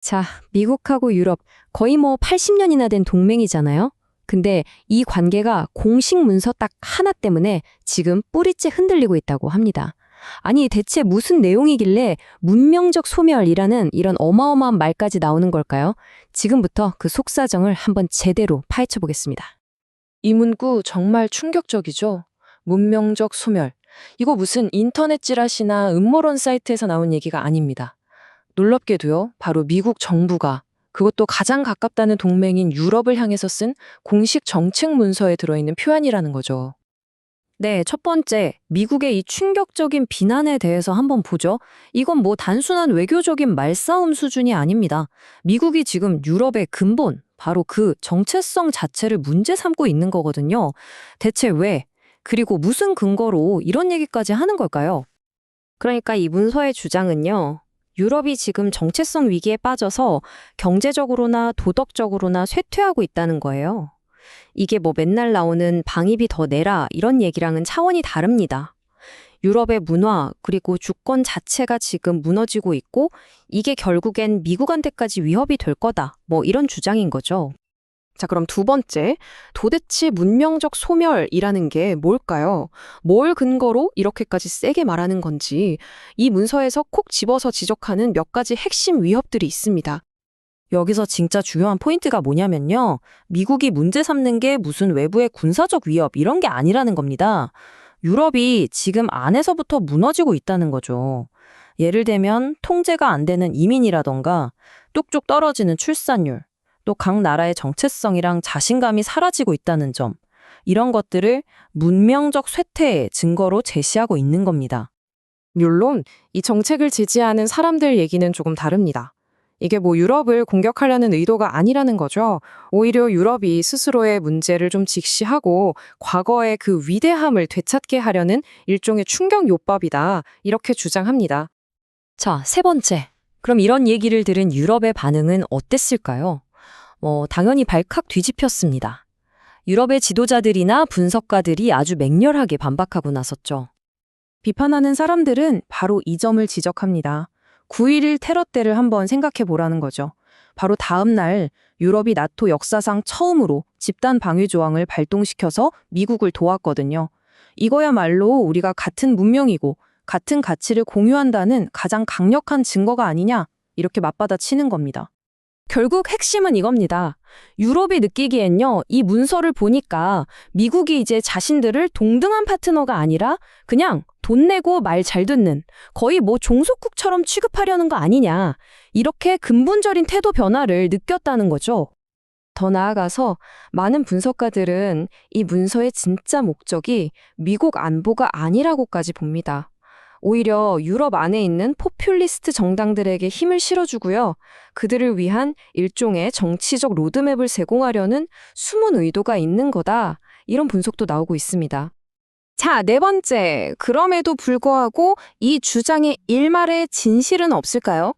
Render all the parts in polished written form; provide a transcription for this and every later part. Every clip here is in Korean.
자, 미국하고 유럽 거의 80년이나 된 동맹이잖아요. 근데 이 관계가 공식 문서 딱 하나 때문에 지금 뿌리째 흔들리고 있다고 합니다. 아니, 대체 무슨 내용이길래 문명적 소멸이라는 이런 어마어마한 말까지 나오는 걸까요? 지금부터 그 속사정을 한번 제대로 파헤쳐 보겠습니다. 이 문구 정말 충격적이죠? 문명적 소멸. 이거 무슨 인터넷 찌라시나 음모론 사이트에서 나온 얘기가 아닙니다. 놀랍게도요, 바로 미국 정부가 그것도 가장 가깝다는 동맹인 유럽을 향해서 쓴 공식 정책 문서에 들어있는 표현이라는 거죠. 네, 첫 번째, 미국의 이 충격적인 비난에 대해서 한번 보죠. 이건 단순한 외교적인 말싸움 수준이 아닙니다. 미국이 지금 유럽의 근본, 바로 그 정체성 자체를 문제 삼고 있는 거거든요. 대체 왜? 그리고 무슨 근거로 이런 얘기까지 하는 걸까요? 그러니까 이 문서의 주장은요. 유럽이 지금 정체성 위기에 빠져서 경제적으로나 도덕적으로나 쇠퇴하고 있다는 거예요. 이게 맨날 나오는 방위비 더 내라 이런 얘기랑은 차원이 다릅니다. 유럽의 문화 그리고 주권 자체가 지금 무너지고 있고 이게 결국엔 미국한테까지 위협이 될 거다. 이런 주장인 거죠. 자, 그럼 두 번째, 도대체 문명적 소멸이라는 게 뭘까요? 뭘 근거로 이렇게까지 세게 말하는 건지 이 문서에서 콕 집어서 지적하는 몇 가지 핵심 위협들이 있습니다. 여기서 진짜 중요한 포인트가 뭐냐면요. 미국이 문제 삼는 게 무슨 외부의 군사적 위협 이런 게 아니라는 겁니다. 유럽이 지금 안에서부터 무너지고 있다는 거죠. 예를 들면 통제가 안 되는 이민이라던가 뚝뚝 떨어지는 출산율, 또 각 나라의 정체성이랑 자신감이 사라지고 있다는 점, 이런 것들을 문명적 쇠퇴의 증거로 제시하고 있는 겁니다. 물론 이 정책을 지지하는 사람들 얘기는 조금 다릅니다. 이게 유럽을 공격하려는 의도가 아니라는 거죠. 오히려 유럽이 스스로의 문제를 좀 직시하고 과거의 그 위대함을 되찾게 하려는 일종의 충격 요법이다. 이렇게 주장합니다. 자, 세 번째. 그럼 이런 얘기를 들은 유럽의 반응은 어땠을까요? 당연히 발칵 뒤집혔습니다. 유럽의 지도자들이나 분석가들이 아주 맹렬하게 반박하고 나섰죠. 비판하는 사람들은 바로 이 점을 지적합니다. 9.11 테러 때를 한번 생각해 보라는 거죠. 바로 다음 날 유럽이 나토 역사상 처음으로 집단 방위 조항을 발동시켜서 미국을 도왔거든요. 이거야말로 우리가 같은 문명이고 같은 가치를 공유한다는 가장 강력한 증거가 아니냐, 이렇게 맞받아치는 겁니다. 결국 핵심은 이겁니다. 유럽이 느끼기엔요, 이 문서를 보니까 미국이 이제 자신들을 동등한 파트너가 아니라 그냥 돈 내고 말 잘 듣는 거의 종속국처럼 취급하려는 거 아니냐. 이렇게 근본적인 태도 변화를 느꼈다는 거죠. 더 나아가서 많은 분석가들은 이 문서의 진짜 목적이 미국 안보가 아니라고까지 봅니다. 오히려 유럽 안에 있는 포퓰리스트 정당들에게 힘을 실어주고요. 그들을 위한 일종의 정치적 로드맵을 제공하려는 숨은 의도가 있는 거다. 이런 분석도 나오고 있습니다. 자, 네 번째. 그럼에도 불구하고 이 주장의 일말의 진실은 없을까요?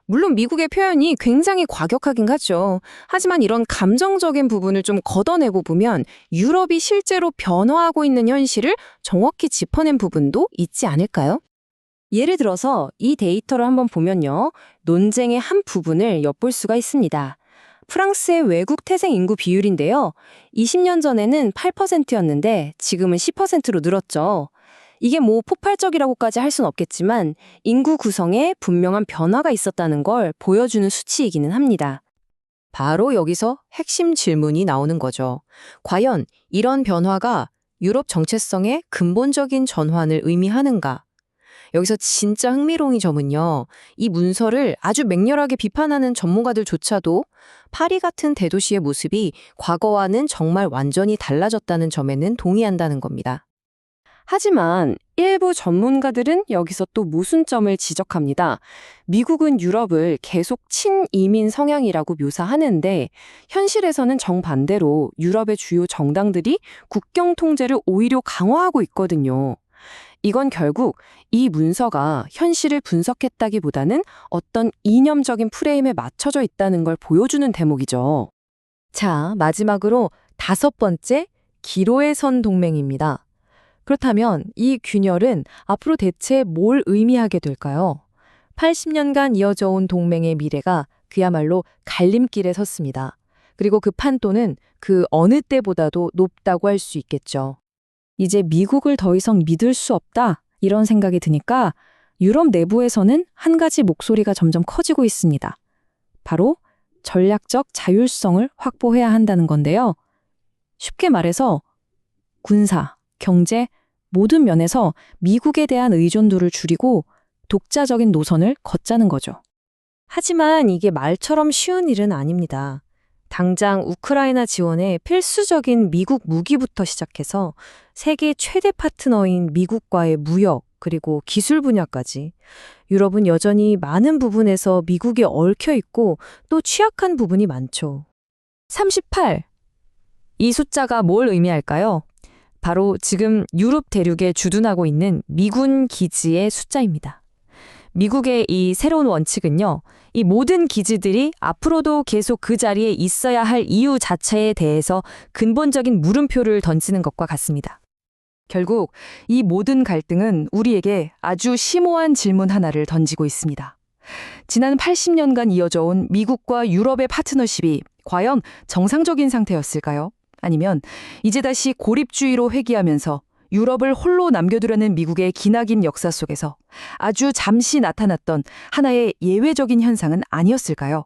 물론 미국의 표현이 굉장히 과격하긴 하죠. 하지만 이런 감정적인 부분을 좀 걷어내고 보면 유럽이 실제로 변화하고 있는 현실을 정확히 짚어낸 부분도 있지 않을까요? 예를 들어서 이 데이터를 한번 보면요. 논쟁의 한 부분을 엿볼 수가 있습니다. 프랑스의 외국 태생 인구 비율인데요. 20년 전에는 8%였는데 지금은 10%로 늘었죠. 이게 폭발적이라고까지 할 순 없겠지만 인구 구성에 분명한 변화가 있었다는 걸 보여주는 수치이기는 합니다. 바로 여기서 핵심 질문이 나오는 거죠. 과연 이런 변화가 유럽 정체성의 근본적인 전환을 의미하는가? 여기서 진짜 흥미로운 점은요. 이 문서를 아주 맹렬하게 비판하는 전문가들조차도 파리 같은 대도시의 모습이 과거와는 정말 완전히 달라졌다는 점에는 동의한다는 겁니다. 하지만 일부 전문가들은 여기서 또 모순점을 지적합니다. 미국은 유럽을 계속 친이민 성향이라고 묘사하는데 현실에서는 정반대로 유럽의 주요 정당들이 국경 통제를 오히려 강화하고 있거든요. 이건 결국 이 문서가 현실을 분석했다기보다는 어떤 이념적인 프레임에 맞춰져 있다는 걸 보여주는 대목이죠. 자, 마지막으로 다섯 번째, 기로에 선 동맹입니다. 그렇다면 이 균열은 앞으로 대체 뭘 의미하게 될까요? 80년간 이어져 온 동맹의 미래가 그야말로 갈림길에 섰습니다. 그리고 그 판도는 그 어느 때보다도 높다고 할 수 있겠죠. 이제 미국을 더 이상 믿을 수 없다, 이런 생각이 드니까 유럽 내부에서는 한 가지 목소리가 점점 커지고 있습니다. 바로 전략적 자율성을 확보해야 한다는 건데요. 쉽게 말해서 군사, 경제, 모든 면에서 미국에 대한 의존도를 줄이고 독자적인 노선을 걷자는 거죠. 하지만 이게 말처럼 쉬운 일은 아닙니다. 당장 우크라이나 지원에 필수적인 미국 무기부터 시작해서 세계 최대 파트너인 미국과의 무역, 그리고 기술 분야까지 유럽은 여전히 많은 부분에서 미국에 얽혀 있고 또 취약한 부분이 많죠. 38. 이 숫자가 뭘 의미할까요? 바로 지금 유럽 대륙에 주둔하고 있는 미군 기지의 숫자입니다. 미국의 이 새로운 원칙은요, 이 모든 기지들이 앞으로도 계속 그 자리에 있어야 할 이유 자체에 대해서 근본적인 물음표를 던지는 것과 같습니다. 결국 이 모든 갈등은 우리에게 아주 심오한 질문 하나를 던지고 있습니다. 지난 80년간 이어져 온 미국과 유럽의 파트너십이 과연 정상적인 상태였을까요? 아니면 이제 다시 고립주의로 회귀하면서 유럽을 홀로 남겨두려는 미국의 기나긴 역사 속에서 아주 잠시 나타났던 하나의 예외적인 현상은 아니었을까요?